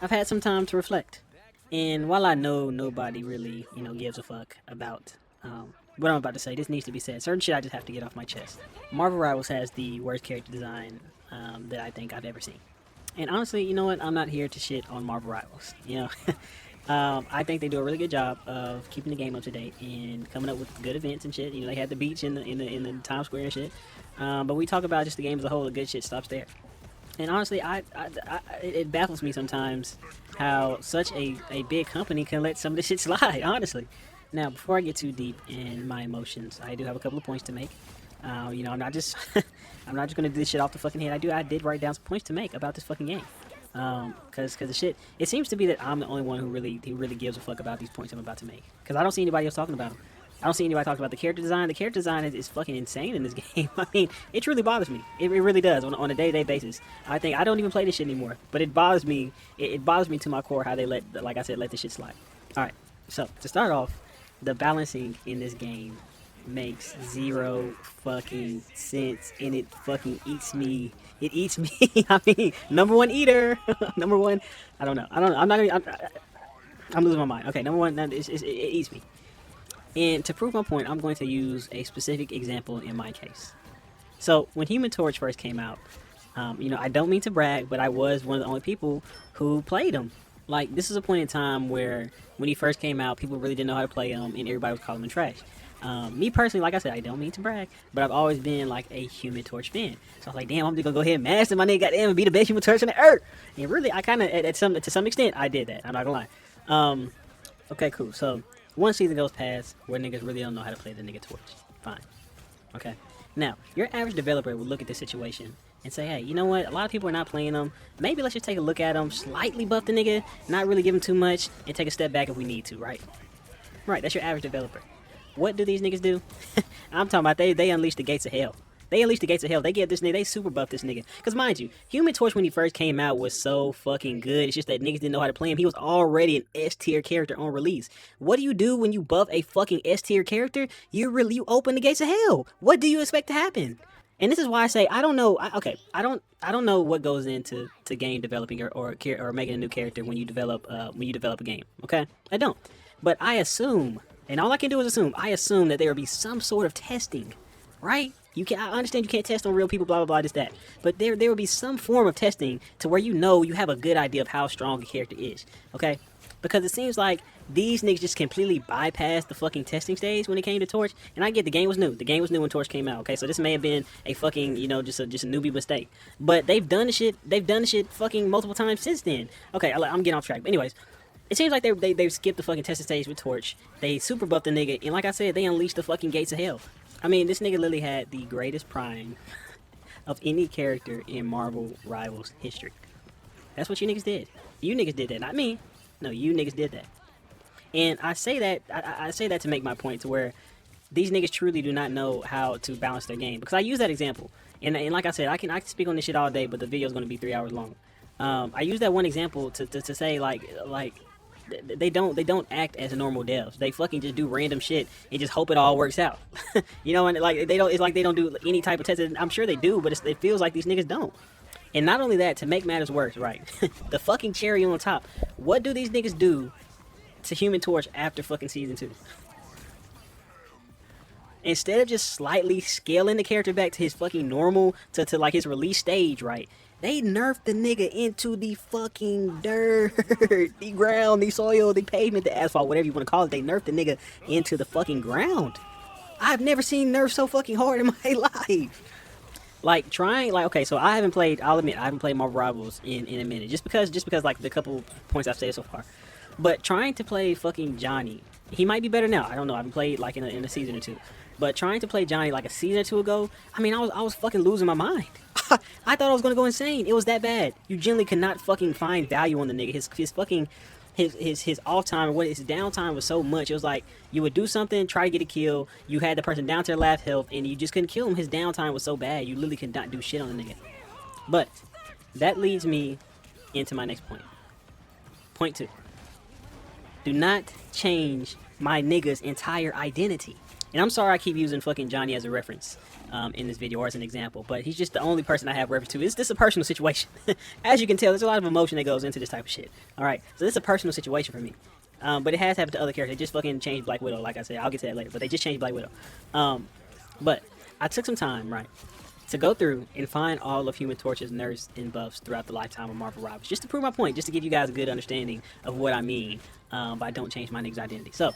I've had some time to reflect. And while I know nobody really, gives a fuck about what I'm about to say, this needs to be said. Certain shit I just have to get off my chest. Marvel Rivals has the worst character design that I think I've ever seen. And honestly, you know what? I'm not here to shit on Marvel Rivals. I think they do a really good job of keeping the game up to date and coming up with good events and shit. They had the beach in the Times Square and shit. But we talk about just the game as a whole. The good shit stops there. And honestly, it baffles me sometimes how such a big company can let some of this shit slide. Honestly. Now, before I get too deep in my emotions, I do have a couple of points to make. I'm not just I'm not just gonna do this shit off the fucking head. I did write down some points to make about this fucking game. Cause the shit, it seems to be that I'm the only one who really gives a fuck about these points I'm about to make. Cause I don't see anybody else talking about them. I don't see anybody talking about the character design. The character design is fucking insane in this game. I mean, it truly bothers me. It really does on a day-to-day basis. I don't even play this shit anymore, but it bothers me. It bothers me to my core how they like I said, let this shit slide. All right. So to start off, the balancing in this game makes zero fucking sense, and it fucking eats me. It eats me. I mean, number one eater, number one. I don't know. I don't. I'm not gonna. I'm losing my mind. Okay, number one. It eats me. And to prove my point, I'm going to use a specific example in my case. So when Human Torch first came out, I don't mean to brag, but I was one of the only people who played him. Like, this is a point in time where when he first came out, people really didn't know how to play him, and everybody was calling him trash. Me personally, like I said, I don't mean to brag, but I've always been like a Human Torch fan. So I was like, damn, I'm just gonna go ahead and master my nigga, goddamn, and be the best Human Torch on the earth. And really, I kind of, to some extent, I did that. I'm not gonna lie. Okay, cool. So one season goes past where niggas really don't know how to play the nigga Torch. Fine. Okay. Now, your average developer would look at this situation and say, hey, you know what? A lot of people are not playing them. Maybe let's just take a look at them, slightly buff the nigga, not really give him too much, and take a step back if we need to, right? Right, that's your average developer. What do these niggas do? I'm talking about they unleash the gates of hell. They unleashed the gates of hell. They get this nigga. They super buff this nigga. Cause mind you, Human Torch when he first came out was so fucking good. It's just that niggas didn't know how to play him. He was already an S tier character on release. What do you do when you buff a fucking S tier character? You open the gates of hell. What do you expect to happen? And this is why I say I don't know. I don't know what goes into game developing or making a new character when you develop a game. Okay, I don't. But I assume, and all I can do is assume. I assume that there will be some sort of testing, right? I understand you can't test on real people, blah blah blah, this that. But there will be some form of testing to where you have a good idea of how strong a character is. Okay? Because it seems like these niggas just completely bypassed the fucking testing stage when it came to Torch. And I get the game was new. The game was new when Torch came out. Okay, so this may have been a fucking just a newbie mistake. But they've done the shit. They've done the shit fucking multiple times since then. Okay, I'm getting off track. But anyways, it seems like they've skipped the fucking testing stage with Torch. They super buffed the nigga, and like I said, they unleashed the fucking gates of hell. I mean, this nigga literally had the greatest prime of any character in Marvel Rivals history. That's what you niggas did. You niggas did that, not me. No, you niggas did that. And I say that I say that to make my point to where these niggas truly do not know how to balance their game. Because I use that example, and like I said, I can speak on this shit all day, but the video is going to be 3 hours long. I use that one example to say like they don't act as normal devs. They fucking just do random shit and just hope it all works out. And like they don't. It's like they don't do any type of testing. I'm sure they do, but it feels like these niggas don't. And not only that, to make matters worse, right? The fucking cherry on top. What do these niggas do to Human Torch after fucking season 2? Instead of just slightly scaling the character back to his fucking normal, to like his release stage, right? They nerfed the nigga into the fucking dirt, the ground, the soil, the pavement, the asphalt, whatever you want to call it. They nerfed the nigga into the fucking ground. I've never seen nerfs so fucking hard in my life. Okay, so I'll admit I haven't played Marvel Rivals in a minute, just because like the couple points I've said so far. But trying to play fucking Johnny, he might be better now. I don't know. I haven't played like in a season or two. But trying to play Johnny like a season or two ago, I mean, I was fucking losing my mind. I thought I was gonna go insane. It was that bad. You generally could not fucking find value on the nigga. His fucking his off time, what his downtime was so much. It was like you would do something, try to get a kill. You had the person down to their last health, and you just couldn't kill him. His downtime was so bad, you literally could not do shit on the nigga. But that leads me into my next point. Point 2. Do not change my nigga's entire identity. And I'm sorry I keep using fucking Johnny as a reference in this video or as an example, but he's just the only person I have reference to. It's just a personal situation. As you can tell, there's a lot of emotion that goes into this type of shit. Alright, so this is a personal situation for me. But it has happened to other characters. They just fucking changed Black Widow, like I said. I'll get to that later, but they just changed Black Widow. But I took some time, right, to go through and find all of Human Torch's nerfs and buffs throughout the lifetime of Marvel Rivals, just to prove my point, just to give you guys a good understanding of what I mean by don't change my nigga's identity. So,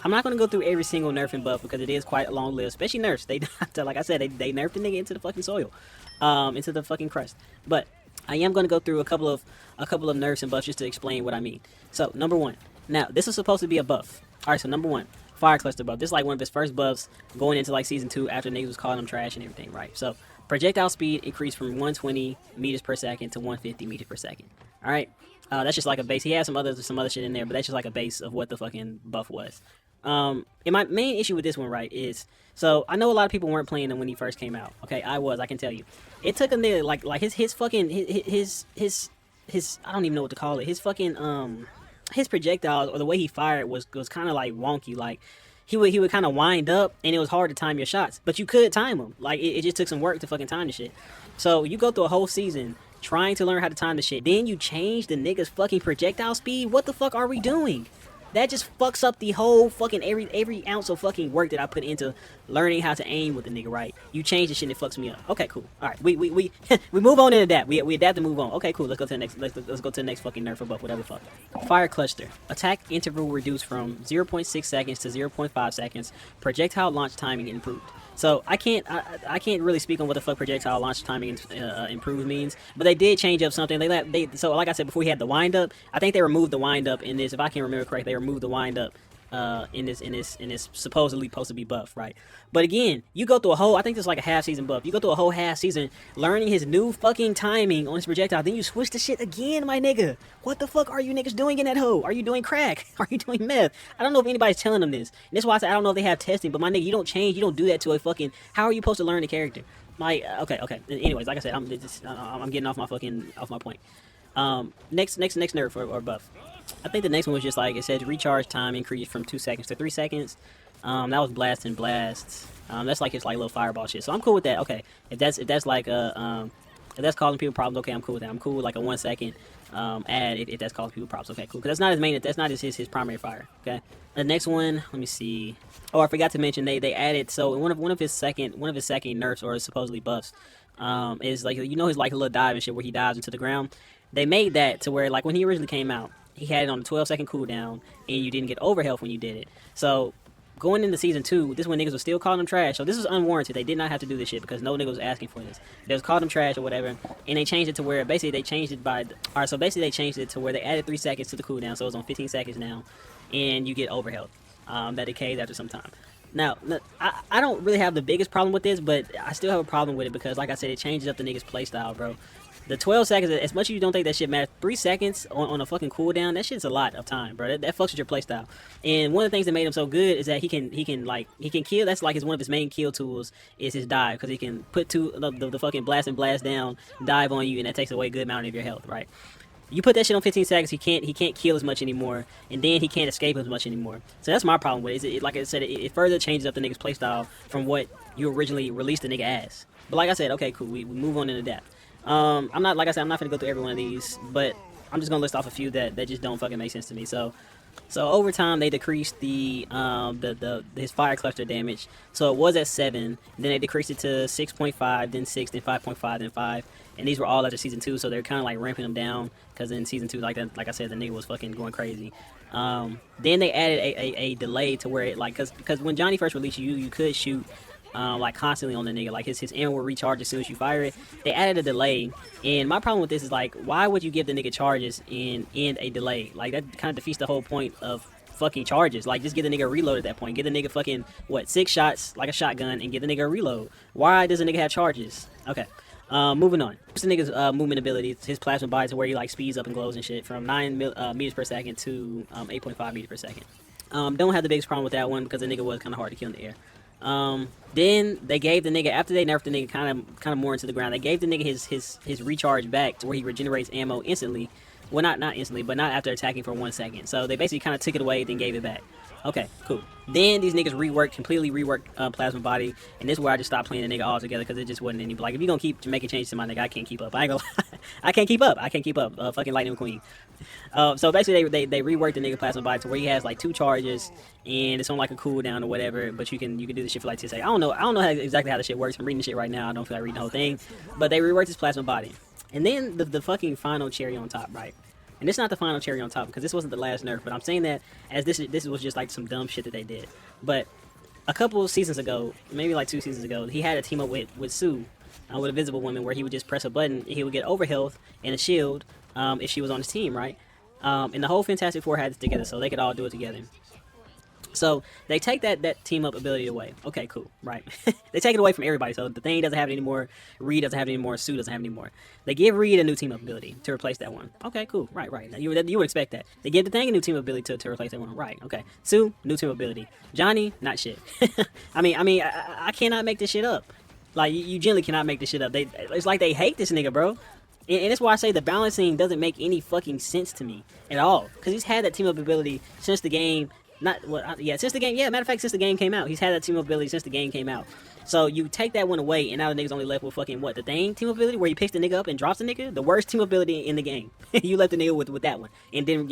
I'm not going to go through every single nerf and buff because it is quite a long list, especially nerfs. They, like I said, they nerfed the nigga into the fucking soil, into the fucking crust. But I am going to go through a couple of nerfs and buffs just to explain what I mean. So, number one. Now, this is supposed to be a buff. Alright, so number one. Fire Cluster buff. This is like one of his first buffs going into like season 2 after niggas was calling him trash and everything, right? So, projectile speed increased from 120 meters per second to 150 meters per second. Alright? That's just like a base. He has some other shit in there, but that's just like a base of what the fucking buff was. And my main issue with this one, right, is, so I know a lot of people weren't playing him when he first came out. Okay, I can tell you. It took a nigga like his fucking his I don't even know what to call it. His fucking his projectiles or the way he fired was kind of like wonky. Like he would kind of wind up and it was hard to time your shots, but you could time them. Like it just took some work to fucking time the shit. So you go through a whole season trying to learn how to time the shit, then you change the nigga's fucking projectile speed. What the fuck are we doing? That just fucks up the whole fucking every ounce of fucking work that I put into learning how to aim with the nigga, right? You change the shit and it fucks me up. Okay, cool. All right, we we move on into that. We adapt and move on. Okay, cool. Let's go to the next. Let's go to the next fucking nerf or buff, whatever the fuck. Fire Cluster. Attack interval reduced from 0.6 seconds to 0.5 seconds. Projectile launch timing improved. So I can't really speak on what the fuck projectile launch timing improved means, but they did change up something. So like I said before, he had the wind up. I think they removed the wind up in this. If I can remember correctly, they removed the wind up in this supposedly supposed to be buff, right? But again, you go through a whole, I think this is like a half season buff. You go through a whole half season learning his new fucking timing on his projectile, then you switch the shit again, my nigga. What the fuck are you niggas doing in that hole? Are you doing crack? Are you doing meth? I don't know if anybody's telling them this. And that's why I said I don't know if they have testing, but my nigga, you don't change, you don't do that to a fucking, how are you supposed to learn the character? Okay. Anyways, like I said, I'm getting off my point. Next nerf or buff. I think the next one was just like it said recharge time increased from 2 seconds to 3 seconds. That was blast and blasts. That's like his like little fireball shit. So I'm cool with that. Okay, if that's like if that's causing people problems, okay, I'm cool with that. I'm cool with like a 1 second add if that's causing people problems. Okay, cool. Because that's not his main. That's not his primary fire. Okay. The next one, let me see. Oh, I forgot to mention they added, so one of his second nerfs or supposedly buffs is like, you know, his like a little dive and shit where he dives into the ground. They made that to where like when he originally came out, he had it on a 12-second cooldown and you didn't get overhealth when you did it. So going into season 2, this is when niggas was still calling him trash. So this is unwarranted. They did not have to do this shit because no nigga was asking for this. They was calling him trash or whatever, and they changed it to where basically they changed it to where they added 3 seconds to the cooldown, so it's on 15 seconds now, and you get overhealth. That decays after some time. Now, I don't really have the biggest problem with this, but I still have a problem with it because, like I said, it changes up the nigga's playstyle, bro. The 12 seconds, as much as you don't think that shit matters, 3 seconds on a fucking cooldown, that shit's a lot of time, bro. That fucks with your playstyle. And one of the things that made him so good is that he can kill. That's like one of his main kill tools is his dive, because he can put the fucking blast down, dive on you, and that takes away a good amount of your health, right? You put that shit on 15 seconds, he can't kill as much anymore, and then he can't escape as much anymore. So that's my problem with it. Like I said, it further changes up the nigga's playstyle from what you originally released the nigga as. But like I said, okay, cool, we move on into that. I'm not gonna go through every one of these, but I'm just gonna list off a few that just don't fucking make sense to me. So over time they decreased his fire cluster damage. So it was at 7, then they decreased it to 6.5, then 6, then 5.5, then 5, and these were all after season 2. So they're kind of like ramping them down because in season 2, like I said, the nigga was fucking going crazy. Then they added a delay to where it like because when Johnny first released you could shoot like constantly on the nigga, like his ammo will recharge as soon as you fire it. They added a delay, and my problem with this is like, why would you give the nigga charges and end a delay? Like that kind of defeats the whole point of fucking charges. Like just get the nigga a reload at that point. Get the nigga fucking 6 shots like a shotgun and get the nigga a reload. Why does the nigga have charges? Okay. Moving on. What's the nigga's movement ability? His plasma body to where he like speeds up and glows and shit from 9 meters per second to 8.5 meters per second. Don't have the biggest problem with that one because the nigga was kind of hard to kill in the air. Then they gave the nigga, after they nerfed the nigga kind of more into the ground, they gave the nigga his recharge back to where he regenerates ammo instantly Well, not instantly, but not after attacking for 1 second. So they basically kind of took it away, then gave it back. Okay, cool. Then these niggas completely reworked Plasma Body, and this is where I just stopped playing the nigga altogether because it just wasn't any. Like, if you gonna keep making changes to my nigga, I can't keep up. I ain't gonna lie. I can't keep up. Fucking Lightning McQueen. So basically, they reworked the nigga Plasma Body to where he has like 2 charges, and it's on like a cooldown or whatever. But you can do the shit for like 10 seconds. I don't know exactly how the shit works. I'm reading the shit right now. I don't feel like reading the whole thing, but they reworked his Plasma Body, and then the fucking final cherry on top, right? And this is not the final cherry on top because this wasn't the last nerf, but I'm saying that as this was just like some dumb shit that they did. But a couple of seasons ago, maybe like 2 seasons ago, he had a team up with Sue, with a Visible Woman, where he would just press a button and he would get overhealth and a shield if she was on his team, right? And the whole Fantastic Four had it together, so they could all do it together. So they take that team up ability away. Okay, cool, right? They take it away from everybody. So the Thing doesn't have it anymore. Reed doesn't have it anymore. Sue doesn't have it anymore. They give Reed a new team up ability to replace that one. Okay, cool, right. Now, you would expect that. They give the Thing a new team ability to replace that one. Right, okay. Sue, new team ability. Johnny, not shit. I cannot make this shit up. Like, you generally cannot make this shit up. It's like they hate this nigga, bro. And that's why I say the balancing doesn't make any fucking sense to me at all. Because he's had that team up ability since the game. Since the game. Yeah, matter of fact, since the game came out, he's had that team ability since the game came out. So you take that one away, and now the nigga's only left with fucking what? The Thing team ability, where he picks the nigga up and drops the nigga. The worst team ability in the game. You left the nigga with that one, and didn't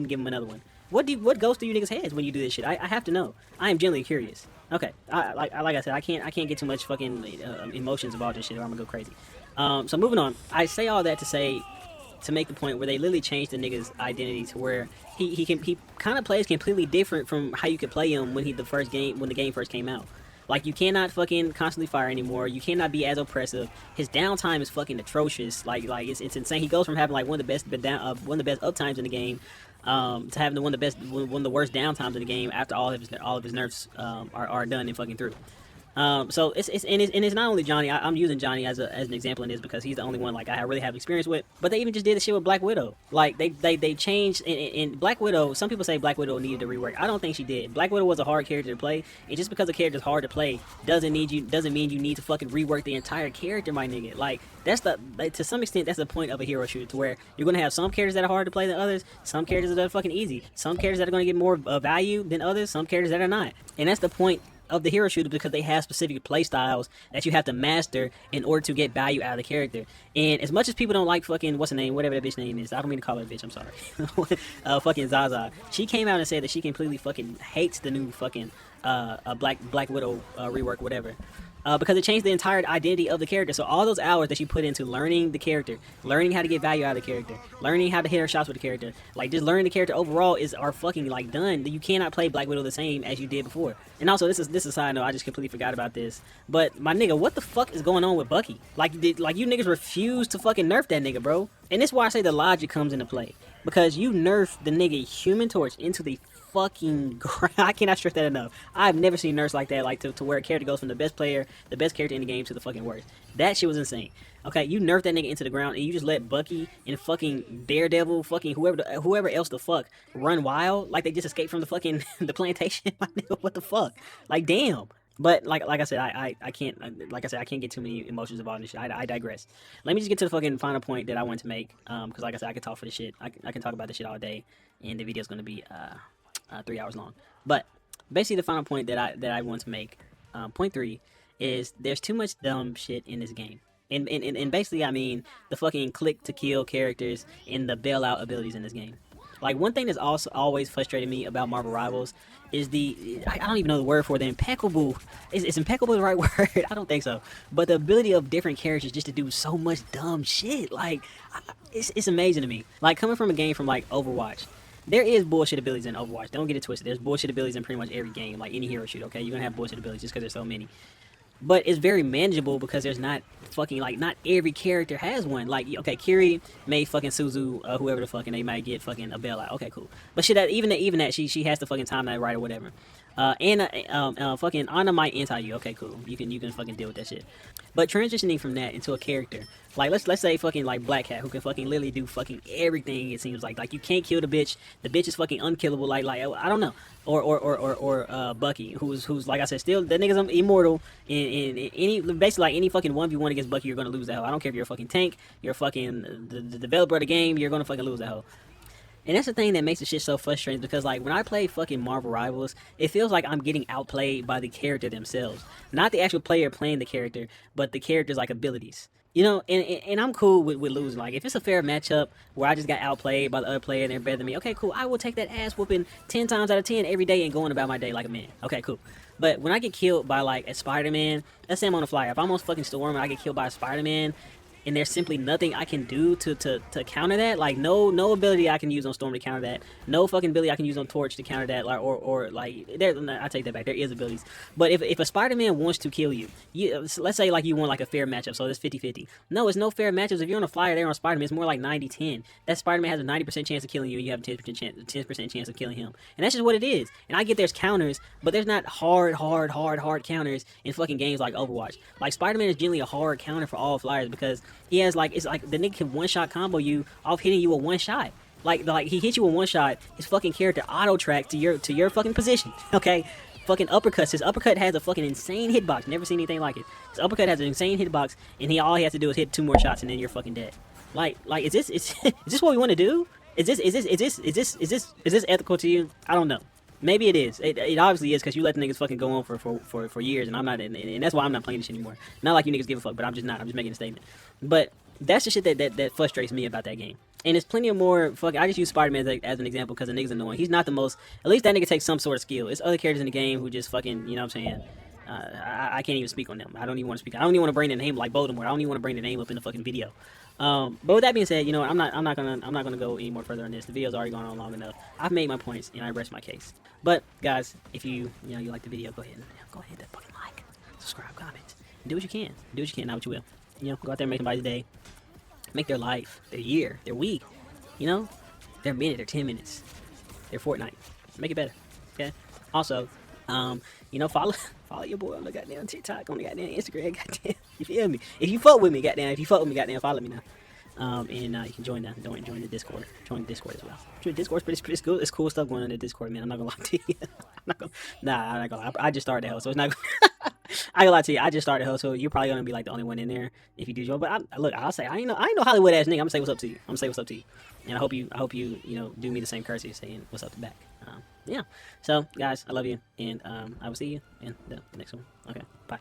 give him another one. What goes through you niggas' heads when you do this shit? I have to know. I am genuinely curious. Okay, like I said, I can't get too much fucking emotions about this shit, or I'm gonna go crazy. So moving on, I say all that to make the point where they literally changed the nigga's identity to where he kind of plays completely different from how you could play him when the game first came out. Like, you cannot fucking constantly fire anymore. You cannot be as oppressive. His downtime is fucking atrocious. Like it's insane. He goes from having like one of the best uptimes in the game to having one of the worst downtimes in the game after all of his nerfs are done and fucking through. So it's not only Johnny. I'm using Johnny as an example in this because he's the only one like I really have experience with. But they even just did the shit with Black Widow. Like they changed in Black Widow. Some people say Black Widow needed a rework. I don't think she did. Black Widow was a hard character to play, and just because a character's hard to play doesn't mean you need to fucking rework the entire character, my nigga. Like to some extent that's the point of a hero shooter, to where you're gonna have some characters that are hard to play than others, some characters that are fucking easy, some characters that are gonna get more value than others, some characters that are not, and that's the point of the hero shooter, because they have specific play styles that you have to master in order to get value out of the character. And as much as people don't like fucking what's her name, whatever that bitch name is, I don't mean to call her a bitch, I'm sorry. Fucking Zaza, she came out and said that she completely fucking hates the new fucking Black Widow rework, whatever. Because it changed the entire identity of the character. So all those hours that you put into learning the character, learning how to get value out of the character, learning how to hit her shots with the character, like just learning the character overall are fucking like done. You cannot play Black Widow the same as you did before. And also, this is a side note, I just completely forgot about this. But my nigga, what the fuck is going on with Bucky? Like you niggas refuse to fucking nerf that nigga, bro. And this is why I say the logic comes into play. Because you nerf the nigga Human Torch into the fucking I cannot stress that enough. I've never seen nerfs like that, like to where a character goes from the best character in the game to the fucking worst. That shit was insane. Okay, you nerfed that nigga into the ground and you just let Bucky and fucking Daredevil, fucking whoever else the fuck run wild like they just escaped from the fucking the plantation. My nigga, what the fuck? Like, damn. But like I said, I can't, like I said, I can't get too many emotions involved in this shit. I digress. Let me just get to the fucking final point that I want to make. Because like I said, I can talk for this shit. I can talk about this shit all day, and the video's gonna be 3 hours long. But basically, the final point that I want to make, point 3, is there's too much dumb shit in this game. And basically, I mean the fucking click to kill characters and the bailout abilities in this game. Like, one thing that's also always frustrated me about Marvel Rivals is I don't even know the word for it, the impeccable. Is impeccable the right word? I don't think so. But the ability of different characters just to do so much dumb shit, like, it's amazing to me. Like, coming from a game from like Overwatch, there is bullshit abilities in Overwatch. Don't get it twisted. There's bullshit abilities in pretty much every game, like any hero shoot. Okay, you're gonna have bullshit abilities just because there's so many. But it's very manageable because there's not fucking, like, not every character has one. Like, okay, Kiri made fucking Suzu, whoever the fucking, they might get fucking a bailout. Okay, cool. But shit, even that she has to fucking time that right or whatever. Fucking Ana might anti you. Okay, cool. You can fucking deal with that shit. But transitioning from that into a character, like let's say fucking like Black Cat, who can fucking literally do fucking everything. It seems like you can't kill the bitch. The bitch is fucking unkillable. Like I don't know. Or Bucky, who's like I said, still that nigga's immortal. In any basically like any fucking 1v1 against Bucky, you're gonna lose that hoe. I don't care if you're a fucking tank, you're a fucking the developer of the game, you're gonna fucking lose that hoe. And that's the thing that makes the shit so frustrating because, like, when I play fucking Marvel Rivals, it feels like I'm getting outplayed by the character themselves. Not the actual player playing the character, but the character's, like, abilities. You know, and I'm cool with losing. Like, if it's a fair matchup where I just got outplayed by the other player and they're better than me, okay, cool. I will take that ass whooping 10 times out of 10 every day and going about my day like a man. Okay, cool. But when I get killed by, like, a Spider-Man, let's say I'm on a flyer. If I'm on fucking Storm and I get killed by a Spider-Man, and there's simply nothing I can do to counter that. Like no ability I can use on Storm to counter that. No fucking ability I can use on Torch to counter that. Like or like there, I take that back. There is abilities, but if a Spider-Man wants to kill you, let's say like you want like a fair matchup, so it's 50-50. No, it's no fair matchups. If you're on a flyer there on Spider-Man, it's more like 90-10. That Spider-Man has a 90% chance of killing you, and you have a 10% chance of killing him, and that's just what it is. And I get there's counters, but there's not hard counters in fucking games like Overwatch. Like Spider-Man is generally a hard counter for all flyers because he has like it's like the nigga can one shot combo you off hitting you with one shot. Like he hits you with one shot, his fucking character auto track to your fucking position. Okay, fucking uppercuts. His uppercut has a fucking insane hitbox. Never seen anything like it. His uppercut has an insane hitbox, and all he has to do is hit 2 more shots, and then you're fucking dead. Like is is this what we want to do? Is this ethical to you? I don't know. Maybe it is. It obviously is because you let the niggas fucking go on for years, and I'm not, and that's why I'm not playing this shit anymore. Not like you niggas give a fuck, but I'm just not. I'm just making a statement. But that's the shit that frustrates me about that game. And there's plenty of more. Fuck, I just use Spider-Man as an example because the nigga's annoying. He's not the most. At least that nigga takes some sort of skill. It's other characters in the game who just fucking. You know what I'm saying? I can't even speak on them. I don't even want to speak. I don't even want to bring their name like Voldemort. I don't even want to bring their name up in the fucking video. But with that being said, you know, I'm not gonna go any more further on this. The video's already gone on long enough. I've made my points and I rest my case. But guys, if you like the video, go ahead and hit that fucking like, subscribe, comment, and do what you can. Do what you can, not what you will. You know, go out there and make somebody's day, make their life, their year, their week. You know, their minute, their 10 minutes, their fortnight. Make it better. Okay. Also, you know, follow your boy on the goddamn TikTok, on the goddamn Instagram, goddamn. You feel me? If you fuck with me, goddamn. Follow me now. And you can join the Discord. Join the Discord as well. The Discord's pretty cool. It's cool stuff going on in the Discord, man. I'm not gonna lie to you. I'm not gonna. I just started the hell, so it's not. I ain't gonna lie to you. I just started the hell, so you're probably gonna be like the only one in there if you do join. But look, I'll say I ain't no Hollywood ass nigga. I'm gonna say what's up to you. And I hope you do me the same courtesy saying what's up to back. Yeah. So guys, I love you, and I will see you in the next one. Okay, bye.